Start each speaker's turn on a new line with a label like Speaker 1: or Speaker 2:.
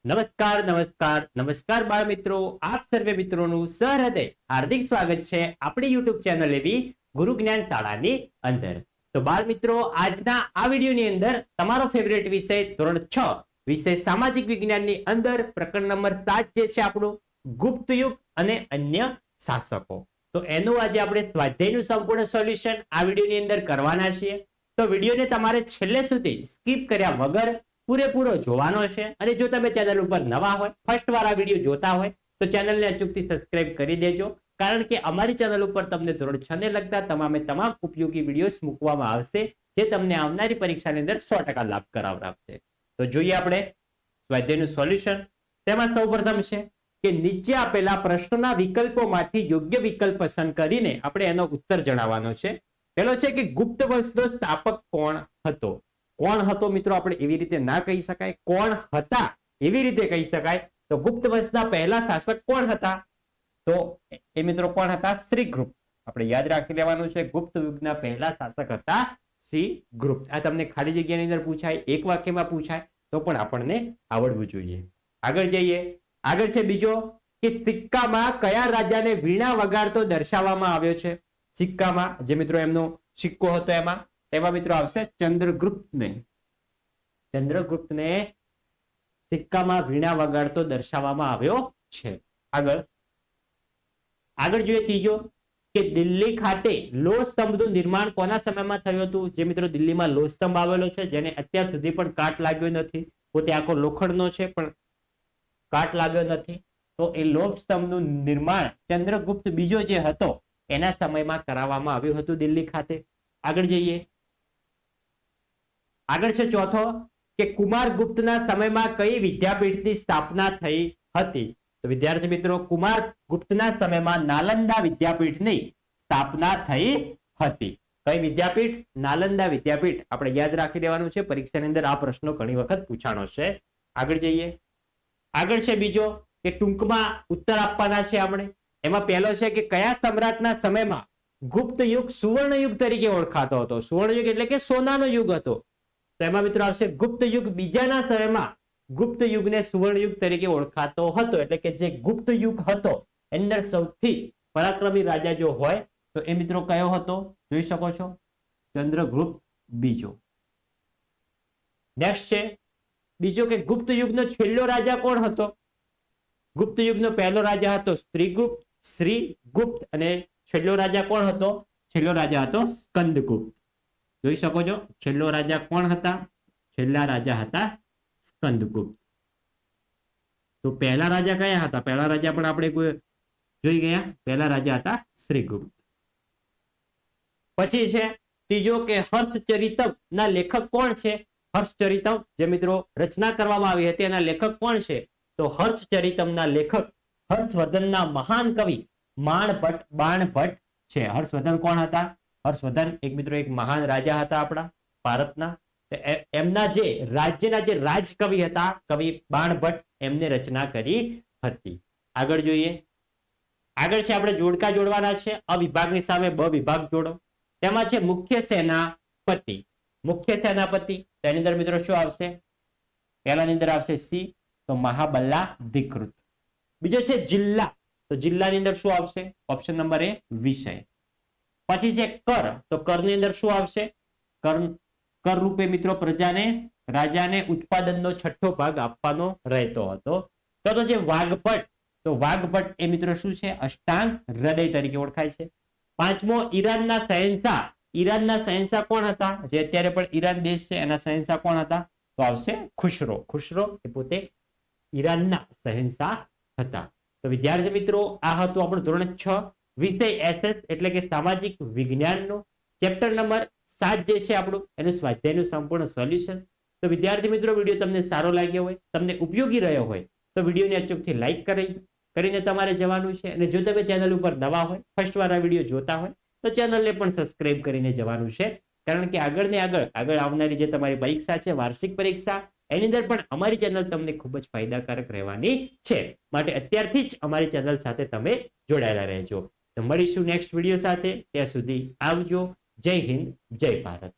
Speaker 1: નમસ્કાર નમસ્કાર નમસ્કાર બાળ મિત્રો, આપ સર્વે મિત્રોનું સહૃદય હાર્દિક સ્વાગત છે આપણી યુટ્યુબ ચેનલ એવી ગુરુ જ્ઞાન શાળાની અંદર. તો બાળ મિત્રો, આજના આ વિડીયોની અંદર તમારો ફેવરેટ વિષય ધોરણ 6 વિષય સામાજિક વિજ્ઞાનની અંદર પ્રકરણ નંબર 7 જે છે આપણું ગુપ્ત યુગ અને અન્ય શાસકો. તો એનું આજે આપણે સ્વાધ્યાયનું સંપૂર્ણ સોલ્યુશન આ વિડીયોની અંદર કરવાના છીએ. તો વિડીયોને તમારે છેલ્લે સુધી સ્કીપ કર્યા વગર પૂરેપૂરો જોવાનો છે. અને જો તમે ચેનલ ઉપર નવા હોય, ફર્સ્ટ વાર આ વિડીયો જોતા હોય, તો ચેનલને અચૂકથી સબસ્ક્રાઇબ કરી દેજો. કારણ કે અમારી ચેનલ ઉપર તમને ધોરણ 6 ને લગતા તમામ ઉપયોગી વિડીયોઝ મૂકવામાં આવશે, જે તમને આવનારી પરીક્ષાની અંદર 100% લાભ કરાવશે. તો જોઈએ આપણે સ્વાધ્યાયનું સોલ્યુશન. તેમાં સૌપ્રથમ છે કે નીચે આપેલા પ્રશ્નોના વિકલ્પોમાંથી યોગ્ય વિકલ્પ પસંદ કરીને આપણે એનો ઉત્તર જણાવવાનો છે. પહેલો છે કે ગુપ્ત વંશનો સ્થાપક કોણ હતો? કોણ હતો મિત્રો આપણે એવી રીતે ના કહી શકાય, કોણ હતા એવી રીતે કહી શકાય. તો ગુપ્ત વંશના પહેલા શાસક કોણ હતા? તો એ મિત્રો કોણ હતા? શ્રીગુપ્ત. આપણે યાદ રાખી લેવાનું છે, ગુપ્ત યુગના પહેલા શાસક હતા શ્રીગુપ્ત. આ તમને ખાલી જગ્યાની અંદર પૂછાય, એક વાક્યમાં પૂછાય તો પણ આપણને આવડવું જોઈએ. આગળ જઈએ. આગળ છે બીજો કે સિક્કામાં કયા રાજાને વીણા વગાડતો દર્શાવવામાં આવ્યો છે? સિક્કામાં જે મિત્રો એમનો સિક્કો હતો એમાં મિત્રો આવશે ચંદ્રગુપ્તને. ચંદ્રગુપ્તને સિક્કામાં વીણા વગાડતો દર્શાવવામાં આવ્યો છે. આગળ જોઈએ ત્રીજો કે દિલ્હી ખાતે લોહ સ્તંભનું નિર્માણ કોના સમયમાં થયું હતું? જે મિત્રો દિલ્હીમાં લોહ સ્તંભ આવેલો છે, જેને અત્યાર સુધી પણ કાટ લાગ્યો નથી. પોતે આખો લોખંડનો છે પણ કાટ લાગ્યો નથી. તો એ લોહ સ્તંભનું નિર્માણ ચંદ્રગુપ્ત બીજો જે હતો એના સમયમાં કરાવવામાં આવ્યું હતું દિલ્હી ખાતે. આગળ જઈએ. આગળ છે ચોથો કે કુમારગુપ્તના સમયમાં કઈ વિદ્યાપીઠની સ્થાપના થઈ હતી? તો વિદ્યાર્થી મિત્રો, કુમારગુપ્તના સમયમાં નાલંદા વિદ્યાપીઠની સ્થાપના થઈ હતી. કઈ વિદ્યાપીઠ? નાલંદા વિદ્યાપીઠ. આપણે યાદ રાખી લેવાનું છે, પરીક્ષાની અંદર આ પ્રશ્નો ઘણી વખત પૂછાણો છે. આગળ જઈએ. આગળ છે બીજો કે ટૂંકમાં ઉત્તર આપવાના છે આપણે. એમાં પહેલો છે કે કયા સમ્રાટના સમયમાં ગુપ્ત યુગ સુવર્ણ યુગ તરીકે ઓળખાતો હતો? સુવર્ણ યુગ એટલે કે સોનાનો યુગ હતો. તો એમાં મિત્રો આવશે ગુપ્ત યુગ બીજાના સમયમાં ગુપ્ત યુગને સુવર્ણ યુગ તરીકે ઓળખાતો હતો. એટલે કે જે ગુપ્ત યુગ હતો એની અંદર સૌથી પરાક્રમી રાજા જો હોય તો એ મિત્રો કયો હતો? જોઈ શકો છો, ચંદ્રગુપ્ત બીજો. નેક્સ્ટ છે બીજો કે ગુપ્ત યુગનો છેલ્લો રાજા કોણ હતો? ગુપ્ત યુગનો પહેલો રાજા હતો શ્રીગુપ્ત અને છેલ્લો રાજા કોણ હતો? છેલ્લો રાજા હતો સ્કંદગુપ્ત. જોઈ શકો છો, છેલ્લો રાજા કોણ હતા? છેલ્લા રાજા હતા સ્કંદગુપ્ત. તો પહેલા રાજા કયા હતા? પહેલા રાજા પણ આપણે જોઈ ગયા. પહેલા રાજા હતા શ્રીગુપ્ત. પછી છે ત્રીજો કે હર્ષચરિતમ ના લેખક કોણ છે? હર્ષચરિતમ જે મિત્રો રચના કરવામાં આવી હતી એના લેખક કોણ છે? તો હર્ષચરિતમના લેખક હર્ષવર્ધનના મહાન કવિ બાણભટ્ટ છે. હર્ષવર્ધન કોણ હતા? હર્ષવર્ધન એક મિત્રો એક મહાન રાજા હતા આપણા ભારતના. એમના જે રાજ્યના જે રાજકવિ હતા કવિ બાણભટ્ટ, એમને રચના કરી હતી. આગળ જોઈએ. આગળ છે આપણે જોડકા જોડવાના છે. અ વિભાગની સામે બ વિભાગ જોડો. તેમાં છે મુખ્ય સેનાપતિ. મુખ્ય સેનાપતિ તેની અંદર મિત્રો શું આવશે? પહેલાની અંદર આવશે સી, તો મહાબલાધિકૃત. બીજો છે જિલ્લા. તો જિલ્લાની અંદર શું આવશે? ઓપ્શન નંબર એ વિષય. પછી છે કર. તો કરની અંદર શું આવશે? કર રૂપે મિત્રો પ્રજાને રાજાને ઉત્પાદનનો છઠ્ઠો ભાગ આપવાનો રહેતો હતો. તો છે વાઘભટ્ટ. તો વાઘભટ્ટ એ મિત્રો શું છે? અષ્ટાંગ હૃદય તરીકે ઓળખાય છે. પાંચમો ઈરાનના શહેનશાહ. ઈરાનના શહેનશાહ કોણ હતા? જે અત્યારે પણ ઈરાન દેશ છે એના શહેનશાહ કોણ હતા? તો આવશે ખુશરો. ખુશરો એ પોતે ઈરાનના શહેનશાહ હતા. તો વિદ્યાર્થી મિત્રો, આ હતું આપણું ધોરણ 6 વિષય SS એટલે કે સામાજિક વિજ્ઞાનનો ચેપ્ટર નંબર 7 જે છે આપણું એનું સ્વાધ્યાયનું સંપૂર્ણ સોલ્યુશન. તો વિદ્યાર્થી મિત્રો, વિડીયો તમને સારો લાગ્યો હોય, તમને ઉપયોગી રહ્યો હોય તો વિડીયોને અચૂકથી લાઈક કરીને તમારે જવાનું છે. અને જો તમે ચેનલ ઉપર નવા હોય, ફર્સ્ટ વાર આ વિડીયો જોતા હોય તો ચેનલને પણ સબસ્ક્રાઇબ કરીને જવાનું છે. કારણ કે આગળ આવનારી જે તમારી પરીક્ષા છે, વાર્ષિક પરીક્ષા, એની અંદર પણ અમારી ચેનલ તમને ખૂબ જ ફાયદાકારક રહેવાની છે. માટે અત્યારથી જ અમારી ચેનલ સાથે તમે જોડાયેલા રહેજો. તો મળીશું નેક્સ્ટ વિડીયો સાથે. ત્યાં સુધી આવજો. જય હિન્દ, જય ભારત.